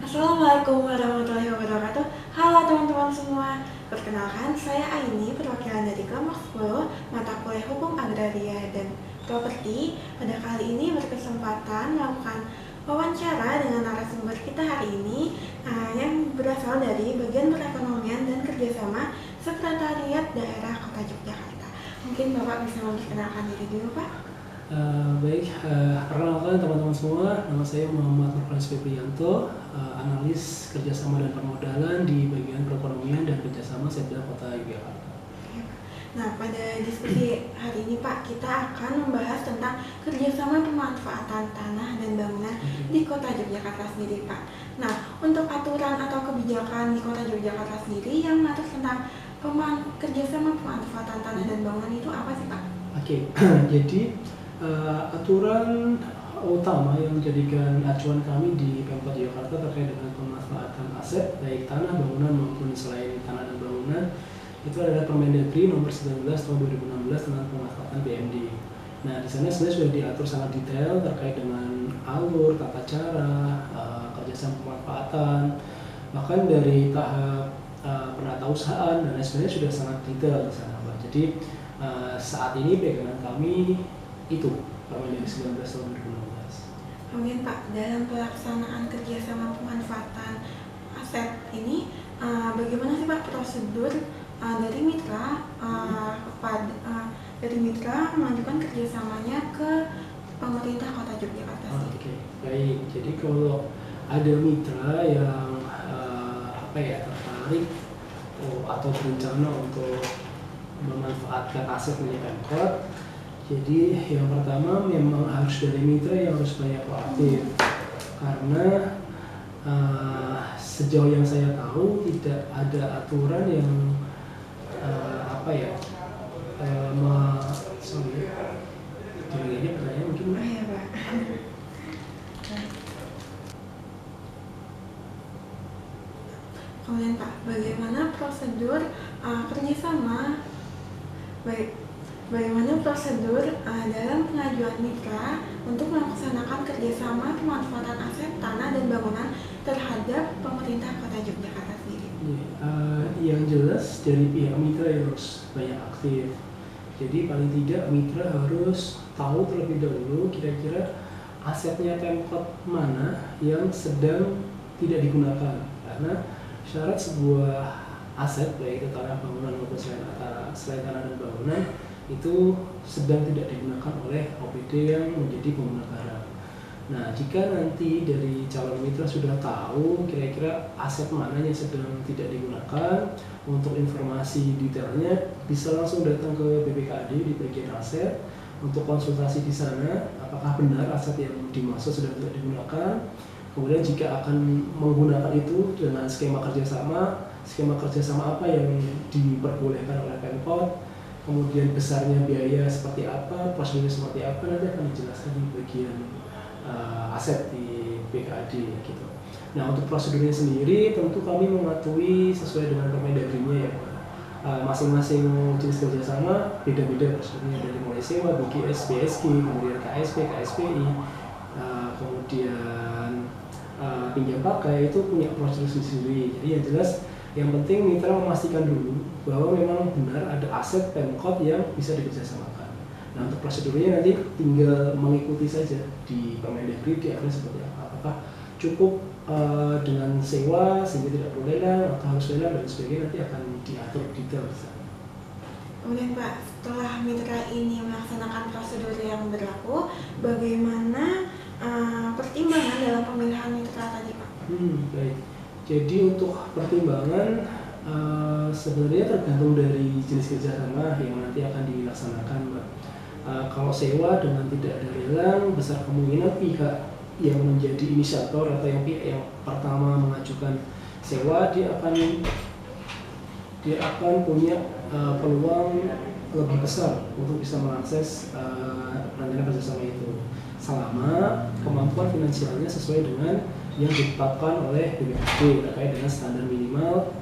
Assalamualaikum warahmatullahi wabarakatuh. Halo teman-teman semua. Perkenalkan, saya Aini, perwakilan dari kelompok 10 mata kuliah Hukum Agraria dan Properti. Pada kali ini berkesempatan melakukan wawancara dengan narasumber kita hari ini yang berasal dari bagian perekonomian dan kerjasama Sekretariat Daerah Kota Yogyakarta. Mungkin Bapak bisa memperkenalkan diri dulu, Pak. Perkenalkan teman-teman semua, nama saya Muhammad Nurfans Febrianto, analis kerjasama dan permodalan di bagian perekonomian dan kerjasama Setda Kota Yogyakarta. Nah, pada diskusi hari ini Pak, kita akan membahas tentang kerjasama pemanfaatan tanah dan bangunan di Kota Yogyakarta sendiri Pak. Nah, untuk aturan atau kebijakan di Kota Yogyakarta sendiri yang mengatur tentang kerjasama pemanfaatan tanah dan bangunan itu apa sih Pak? Oke, jadi aturan utama yang menjadikan acuan kami di Pemkot Jakarta terkait dengan pemanfaatan aset baik tanah, bangunan maupun selain tanah dan bangunan itu adalah Permendagri nomor 19 tahun 2016 tentang pemanfaatan BMD. Nah, di sana sebenarnya sudah diatur sangat detail terkait dengan alur, tata cara, kerjasama pemanfaatan, bahkan dari tahap penatausahaan dan lain sebagainya sudah sangat detail di sana, Pak. Jadi saat ini pegangan kami itu Permendagri 19 tahun 2016. Kemudian Pak, dalam pelaksanaan kerjasama pemanfaatan aset ini, bagaimana sih Pak prosedur dari mitra mengajukan kerjasamanya ke pemerintah Kota Yogyakarta sendiri? Oke, baik. Jadi kalau ada mitra yang tertarik atau berencana untuk memanfaatkan aset milik Pemkot, jadi yang pertama memang harus dari mitra yang harus banyak proaktif, karena sejauh yang saya tahu tidak ada aturan yang pertanyaan mungkin. Iya Pak. Kemudian Pak, bagaimana prosedur kerjasama Bagaimana prosedur dalam pengajuan mitra untuk melaksanakan kerjasama pemanfaatan aset tanah dan bangunan terhadap pemerintah Kota Yogyakarta sendiri? Yang jelas dari pihak mitra yang harus banyak aktif. Jadi paling tidak mitra harus tahu terlebih dahulu kira-kira asetnya Pemkot mana yang sedang tidak digunakan. Karena syarat sebuah aset baik itu tanah, bangunan maupun selain tanah dan bangunan itu sedang tidak digunakan oleh OPD yang menjadi pengguna barang. Nah, jika nanti dari calon mitra sudah tahu kira-kira aset mana yang sedang tidak digunakan, untuk informasi detailnya bisa langsung datang ke BPKAD di bagian aset untuk konsultasi di sana apakah benar aset yang dimaksud sudah tidak digunakan. Kemudian jika akan menggunakan itu dengan skema kerjasama apa yang diperbolehkan oleh Pemkot, kemudian besarnya biaya seperti apa, prosedurnya seperti apa, nanti akan dijelaskan di bagian aset di BKAD gitu. Nah, untuk prosedurnya sendiri tentu kami mematuhi sesuai dengan Permendagri-nya ya. Masing-masing jenis kerjasama beda-beda prosedurnya, dari mulai sewa, BGS, BSG, kemudian KSP, KSPI, kemudian pinjam pakai itu punya prosedur sendiri. Jadi yang jelas yang penting mitra memastikan dulu bahwa memang benar ada aset Pemkot yang bisa dikerjasamakan. Nah, untuk prosedurnya nanti tinggal mengikuti saja di Permendagri diatur seperti apa. Apakah cukup dengan sewa sehingga tidak perlu lelang atau harus lelang dan sebagainya, nanti akan diatur detail di sana. Kemudian Pak, setelah mitra ini melaksanakan prosedur yang berlaku, bagaimana pertimbangan dalam pemilihan mitra tadi Pak? Baik. Jadi untuk pertimbangan sebenarnya tergantung dari jenis kerjasama yang nanti akan dilaksanakan, Mbak. Kalau sewa dengan tidak ada lelang, besar kemungkinan pihak yang menjadi inisiator atau pihak yang pertama mengajukan sewa dia akan punya peluang lebih besar untuk bisa mengakses rancangan kerjasama itu, selama kemampuan finansialnya sesuai dengan yang ditetapkan oleh BPKD terkait dengan standar minimal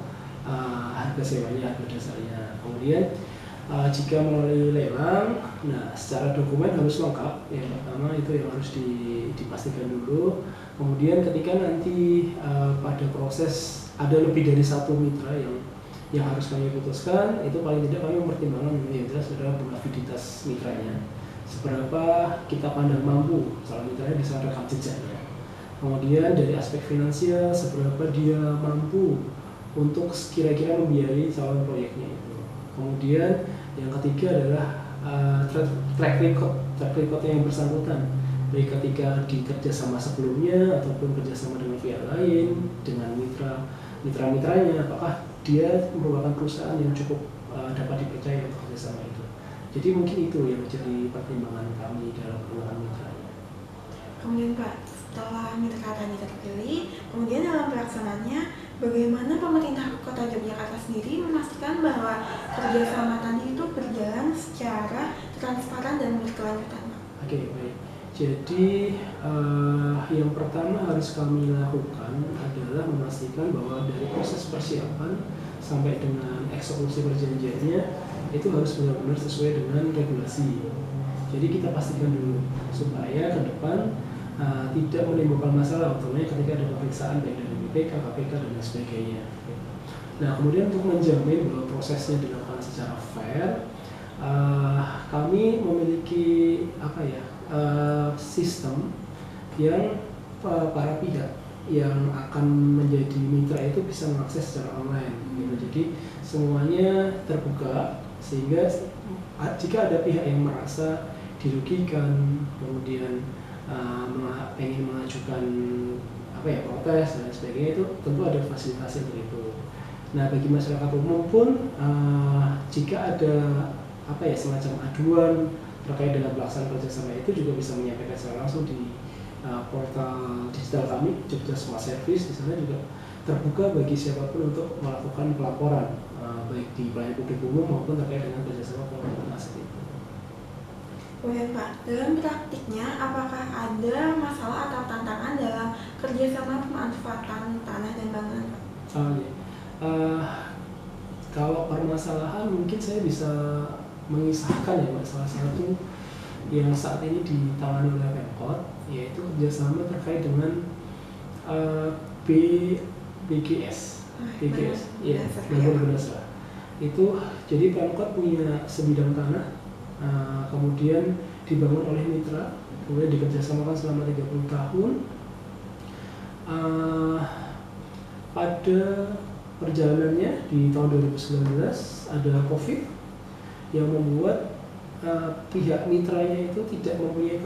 harga sewanya, harga dasarnya. Kemudian Jika melalui lelang, nah secara dokumen harus lengkap. Yang pertama itu yang harus dipastikan dulu. Kemudian ketika nanti pada proses ada lebih dari satu mitra yang harus kami putuskan, itu paling tidak kami mempertimbangkan yang jelas adalah bonaviditas mitranya. Seberapa kita pandang mampu calon mitranya bisa rekam jejaknya. Kemudian dari aspek finansial, seberapa dia mampu untuk kira-kira membiayai calon proyeknya itu. Kemudian yang ketiga adalah track record yang bersangkutan, baik ketika di kerjasama sebelumnya ataupun kerjasama dengan pihak lain, dengan mitra-mitranya, apakah dia merupakan perusahaan yang cukup dapat dipercaya untuk kerjasama itu. Jadi mungkin itu yang menjadi pertimbangan kami dalam pemilihan mitranya. Kemudian Pak, setelah mitra tani terpilih, kemudian dalam pelaksanaannya, bagaimana pemerintah Kota Yogyakarta sendiri memastikan bahwa kerjasama tani itu berjalan secara transparan dan berkelanjutan? Oke, baik. Jadi yang pertama harus kami lakukan adalah memastikan bahwa dari proses persiapan sampai dengan eksekusi perjanjiannya itu harus benar-benar sesuai dengan regulasi. Jadi kita pastikan dulu supaya ke depan tidak menimbulkan masalah utamanya ketika ada pemeriksaan baik dari BPK, KPK dan lain sebagainya. Nah, kemudian untuk menjamin bahwa prosesnya dilakukan secara fair, kami memiliki sistem yang para pihak yang akan menjadi mitra itu bisa mengakses secara online. Gitu. Jadi semuanya terbuka sehingga jika ada pihak yang merasa dirugikan, kemudian ingin mengajukan protes dan sebagainya, itu tentu ada fasilitasi untuk itu. Nah, bagi masyarakat umum pun jika ada semacam aduan terkait dengan pelaksanaan kerjasama itu juga bisa menyampaikan secara langsung di portal digital kami, Jogja Smart Service. Di sana juga terbuka bagi siapapun untuk melakukan pelaporan baik di pelayanan publik umum maupun terkait dengan kerjasama pengelolaan aset itu. Kemudian Pak, dalam praktiknya apakah ada masalah atau tantangan dalam kerjasama pemanfaatan tanah dan bangunan Pak? Kalau permasalahan mungkin saya bisa mengisahkan ya Pak, salah satu yang saat ini ditangani oleh Pemkot, yaitu kerjasama terkait dengan BGS, ya, bangunan berdasar. Itu jadi Pemkot punya sebidang tanah, kemudian dibangun oleh mitra, kemudian dikerjasamakan selama 30 tahun. Pada perjalanannya di tahun 2019 ada COVID yang membuat pihak mitranya itu tidak mempunyai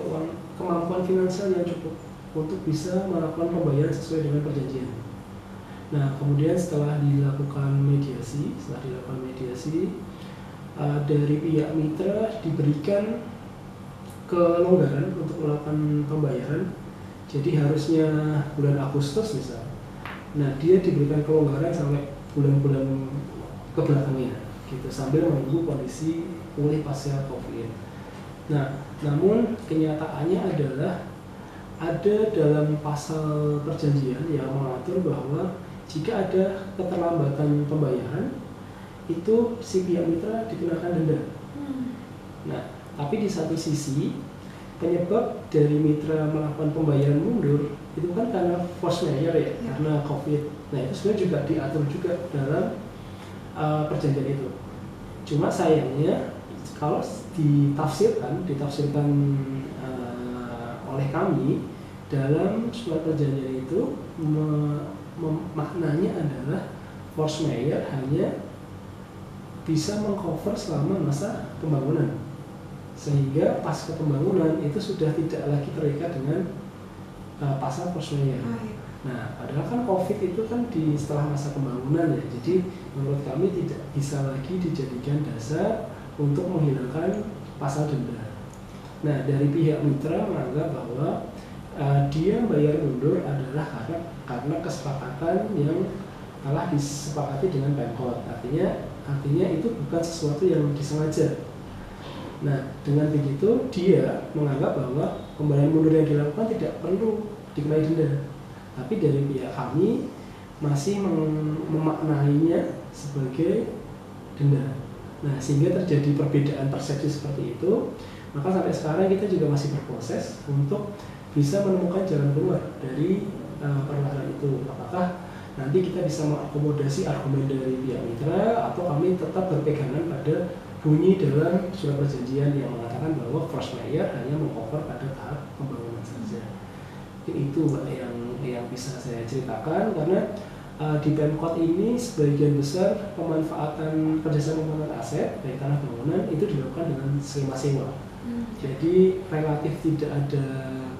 kemampuan finansial yang cukup untuk bisa melakukan pembayaran sesuai dengan perjanjian. Nah, kemudian setelah dilakukan mediasi, dari pihak mitra diberikan kelonggaran untuk melakukan pembayaran. Jadi harusnya bulan Agustus misalnya. Nah, dia diberikan kelonggaran sampai bulan-bulan kebelakangnya, gitu, sambil menunggu kondisi pulih pasca COVID. Nah, namun kenyataannya adalah ada dalam pasal perjanjian yang mengatur bahwa jika ada keterlambatan pembayaran, itu si pihak mitra dikenakan denda. Nah, tapi di satu sisi penyebab dari mitra melakukan pembayaran mundur itu kan karena force majeure ya, karena COVID. Nah, itu sebenarnya juga diatur juga dalam perjanjian itu. Cuma sayangnya kalau ditafsirkan oleh kami dalam surat perjanjian itu maknanya adalah force majeure hanya bisa mengcover selama masa pembangunan, sehingga pasca pembangunan itu sudah tidak lagi terikat dengan pasal force majeure. Nah, padahal kan COVID itu kan di setelah masa pembangunan ya, jadi menurut kami tidak bisa lagi dijadikan dasar untuk menghilangkan pasal denda. Nah, dari pihak mitra menganggap bahwa dia bayar mundur adalah karena kesepakatan yang telah disepakati dengan Pemkot. Artinya itu bukan sesuatu yang disengaja. Nah, dengan begitu dia menganggap bahwa pembayaran mundur yang dilakukan tidak perlu dikenai denda. Tapi dari pihak kami masih memaknainya sebagai denda. Nah, sehingga terjadi perbedaan persepsi seperti itu. Maka sampai sekarang kita juga masih berproses untuk bisa menemukan jalan keluar dari permasalahan itu. Apakah nanti kita bisa mengakomodasi argumen dari pihak mitra atau kami tetap berpegangan pada bunyi dalam surat perjanjian yang mengatakan bahwa first layer hanya meng-cover pada tahap pembangunan saja. Mungkin itu Mbak, yang bisa saya ceritakan, karena di Pemkot ini sebagian besar pemanfaatan kerjasama pembangunan aset baik tanah bangunan itu dilakukan dengan skema sewa. Jadi relatif tidak ada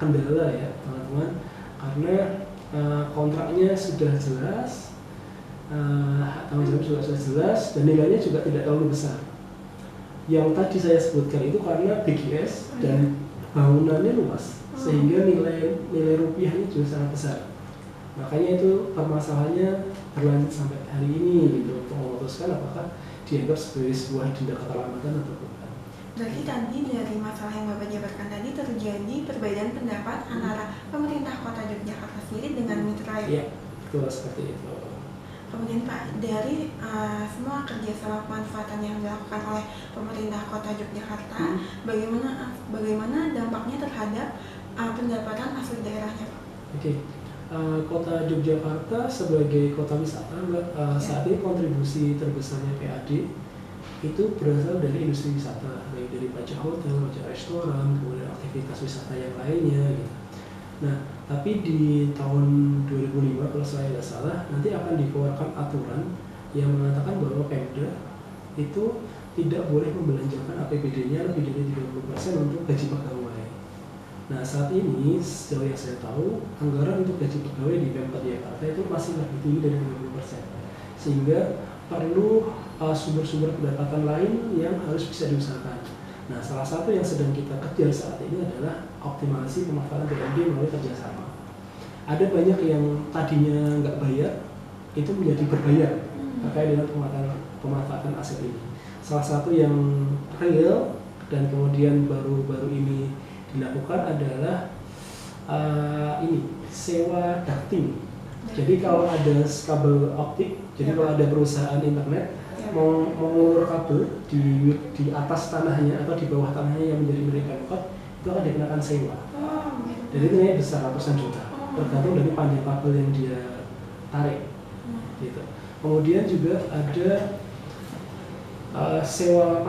kendala ya teman-teman, karena kontraknya sudah jelas, tanggung jawab juga sudah jelas, dan nilainya juga tidak terlalu besar. Yang tadi saya sebutkan itu karena BGS dan bangunannya luas, sehingga nilai rupiahnya juga sangat besar. Makanya itu permasalahannya berlanjut sampai hari ini gitu, untuk memutuskan apakah dianggap sebagai sebuah denda keterlambatan atau bukan. Berarti tadi dari masalah yang Bapak jabarkan tadi terjadi perbedaan pendapat antara pemerintah Kota Yogyakarta sendiri dengan mitra ya? Iya, betul seperti itu. Kemudian Pak, dari semua kerjasama pemanfaatan yang dilakukan oleh pemerintah Kota Yogyakarta, bagaimana dampaknya terhadap pendapatan asli daerahnya Pak? Oke. Kota Yogyakarta sebagai kota wisata, saat ini kontribusi terbesarnya PAD itu berasal dari industri wisata, baik dari pajak hotel, pajak restoran, kemudian aktivitas wisata yang lainnya gitu. Nah, tapi di tahun 2005 kalau saya tidak salah, nanti akan dikeluarkan aturan yang mengatakan bahwa Pemda itu tidak boleh membelanjakan APBD-nya lebih dari 30% untuk gaji pegawai. Nah, saat ini sejauh yang saya tahu, anggaran untuk gaji pegawai di Pemkot Jakarta itu masih lebih tinggi dari 30%. Sehingga perlu sumber-sumber pendapatan lain yang harus bisa diusahakan. Nah, salah satu yang sedang kita kejar saat ini adalah optimalisasi pemanfaatan BUMD melalui kerjasama. Ada banyak yang tadinya nggak bayar, itu menjadi berbayar terkait dengan pemanfaatan aset ini. Salah satu yang real dan kemudian baru-baru ini dilakukan adalah sewa ducting. Jadi kalau ada kabel optik, jadi kalau ada perusahaan internet mau mengulur kabel di atas tanahnya atau di bawah tanahnya yang menjadi milik Pemkot, itu akan dikenakan sewa. Jadi itu nilainya besar, ratusan juta, tergantung dari panjang kabel yang dia tarik. Gitu. Kemudian juga ada sewa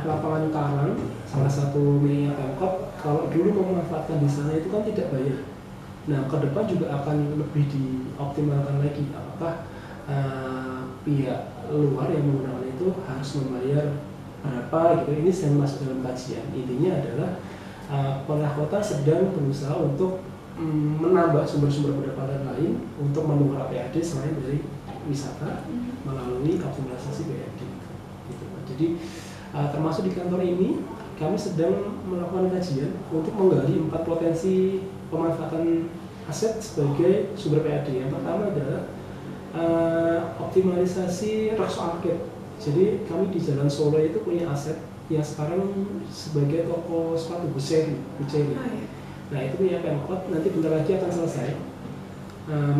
lapangan karang, salah satu miliknya Pemkot. Kalau dulu memanfaatkan di sana itu kan tidak bayar. Nah, ke depan juga akan lebih dioptimalkan lagi. Apakah pihak luar yang menggunakan itu harus membayar berapa gitu? Ini sedang masuk dalam kajian. Intinya adalah pemerintah kota sedang berusaha untuk menambah sumber-sumber pendapatan lain untuk mendongkrak PAD selain dari wisata melalui optimalisasi BUMD. Gitu. Jadi termasuk di kantor ini kami sedang melakukan kajian untuk menggali 4 potensi pemanfaatan aset sebagai sumber PAD. Yang pertama adalah optimalisasi Rakso Arcade. Jadi kami di Jalan Solo itu punya aset yang sekarang sebagai toko sepatu Buceri. Nah, itu punya Pemkot, nanti bentar lagi akan selesai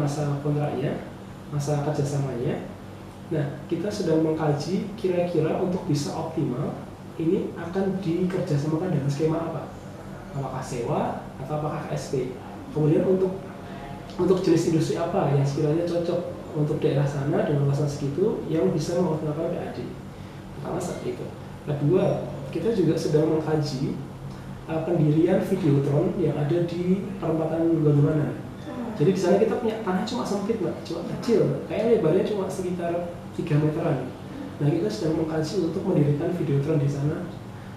masa kontraknya, masa kerjasamanya. Nah, kita sedang mengkaji kira-kira untuk bisa optimal ini akan dikerjasamakan dengan skema apa? Apakah sewa atau apakah KSP? Kemudian untuk jenis industri apa yang sekiranya cocok untuk daerah sana dengan luasan segitu yang bisa mengoptimalkan PAD. Pertama seperti itu. Kedua, kita juga sedang mengkaji pendirian Videotron yang ada di perempatan Gondomanan. Jadi di sana kita punya tanah cuma sempit, Mbak, cuma kecil, kayak lebarnya cuma sekitar 3 meteran. Nah, kita sedang mengkaji untuk mendirikan Videotron di sana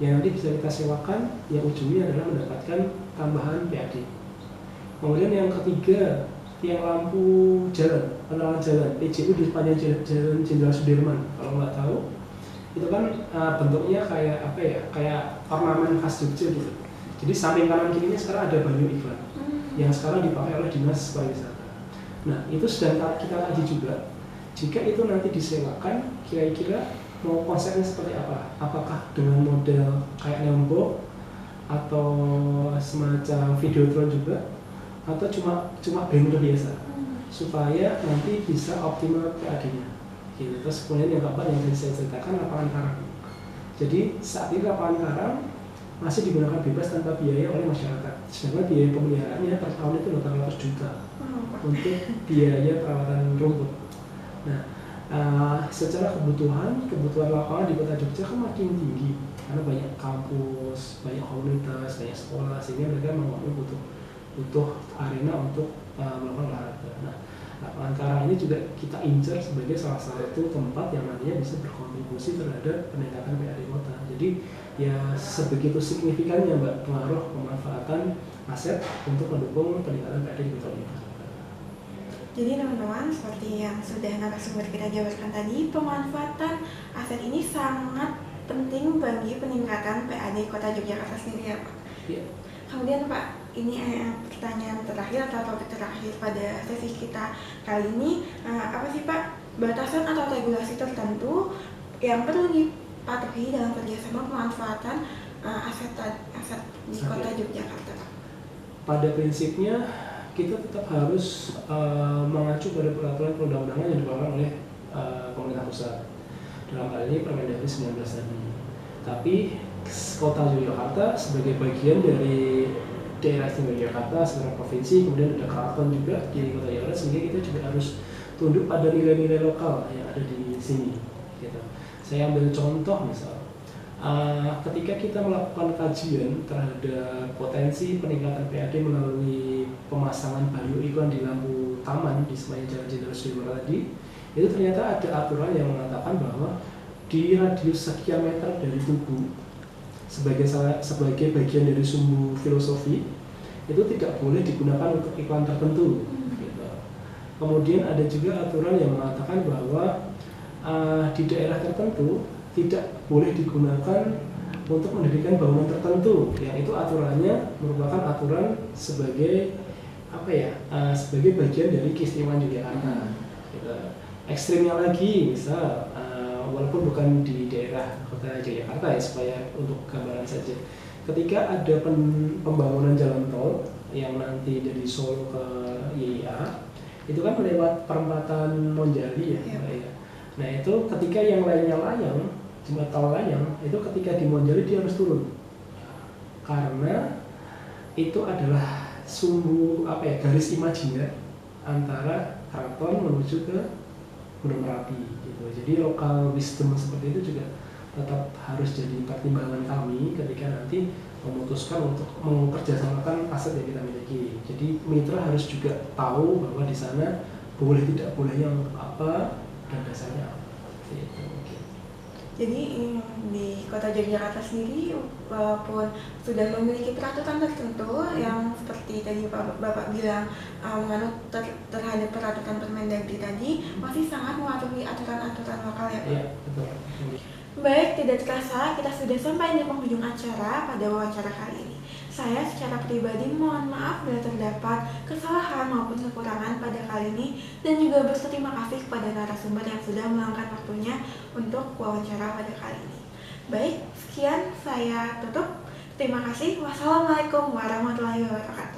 yang nanti bisa kita sewakan, yang ujungnya adalah mendapatkan tambahan PAD. Kemudian yang ketiga, tiang lampu jalan, penerangan jalan, PJU di sepanjang Jalan Jenderal Sudirman. Kalau nggak tahu, itu kan bentuknya kayak apa ya? Kayak ornamen khas Jogja gitu. Jadi samping kanan kirinya sekarang ada banyu iklan yang sekarang dipakai oleh Dinas Pariwisata. Nah, itu sedang kita kaji juga. Jika itu nanti disewakan, kira-kira mau konsepnya seperti apa? Apakah dengan model kayak Neonbox atau semacam Videotron juga, atau cuma banner biasa, supaya nanti bisa optimal PAD-nya. gitu. Terus kemudian yang keempat yang tadi saya ceritakan lapangan karang. Jadi saat ini lapangan karang masih digunakan bebas tanpa biaya oleh masyarakat. Sedangkan biaya pemeliharaannya per tahun itu 800 juta untuk biaya perawatan rumput. Nah, secara kebutuhan lapangan di Kota Jogja kan makin tinggi karena banyak kampus, banyak komunitas, banyak sekolah, sehingga mereka butuh arena untuk melakukan olahraga. Nah, lapangan karang ini juga kita incar sebagai salah satu tempat yang nantinya bisa berkontribusi terhadap peningkatan PAD kota. Jadi ya sebegitu signifikannya Mbak pengaruh pemanfaatan aset untuk mendukung peningkatan PAD di kota ini. Jadi teman-teman, seperti yang sudah narasumber kita jabarkan tadi, pemanfaatan aset ini sangat penting bagi peningkatan PAD Kota Yogyakarta sendiri ya Pak. Ya. Kemudian Pak, ini pertanyaan terakhir atau topik terakhir pada sesi kita kali ini, apa sih Pak batasan atau regulasi tertentu yang perlu dipatuhi dalam kerjasama pemanfaatan aset di Kota Yogyakarta? Pada prinsipnya kita tetap harus mengacu pada peraturan perundang-undangan yang dikeluarkan oleh pemerintah pusat. Dalam hal ini Permendagri 19 tadi. Tapi Kota Yogyakarta sebagai bagian dari daerah istimewa Yogyakarta secara provinsi, kemudian ada keraton juga di Kota Yogyakarta, sehingga kita juga harus tunduk pada nilai-nilai lokal yang ada di sini. Gitu. Saya ambil contoh misal, ketika kita melakukan kajian terhadap potensi peningkatan PAD melalui pemasangan baliho iklan di lampu taman di sepanjang Jalan Jenderal Sudirman tadi, itu ternyata ada aturan yang mengatakan bahwa di radius sekian meter dari tugu sebagai bagian dari sumbu filosofi itu tidak boleh digunakan untuk iklan tertentu. Gitu. Kemudian ada juga aturan yang mengatakan bahwa di daerah tertentu tidak boleh digunakan untuk mendirikan bangunan tertentu, yang itu aturannya merupakan aturan sebagai sebagai bagian dari keistimewaan Yogyakarta. Gitu. Ekstrimnya lagi, misal walaupun bukan di daerah Kota Yogyakarta ya, supaya untuk gambaran saja, ketika ada pembangunan jalan tol yang nanti dari Solo ke YIA, itu kan melewat perempatan Monjali ya. Nah itu ketika yang lainnya layang, jembatan layang, itu ketika di Monjali dia harus turun karena itu adalah sumbu garis imajiner antara keraton menuju ke Gunung Merapi gitu. Jadi lokal wisdom seperti itu juga tetap harus jadi pertimbangan kami ketika nanti memutuskan untuk memperjasamakan aset yang kita miliki. Jadi mitra harus juga tahu bahwa di sana boleh tidak bolehnya apa dan dasarnya apa. Gitu. Jadi di Kota Yogyakarta sendiri walaupun sudah memiliki peraturan tertentu yang seperti tadi Bapak bilang menganut terhadap peraturan Permendagri tadi, masih sangat mematuhi aturan-aturan lokal ya Pak? Iya, betul. Baik, tidak terasa kita sudah sampai di penghujung acara pada wawancara kali ini. Saya secara pribadi mohon maaf bila terdapat kesalahan maupun kekurangan pada kali ini, dan juga berterima kasih kepada narasumber yang sudah meluangkan waktunya untuk wawancara pada kali ini. Baik, sekian saya tutup. Terima kasih. Wassalamualaikum warahmatullahi wabarakatuh.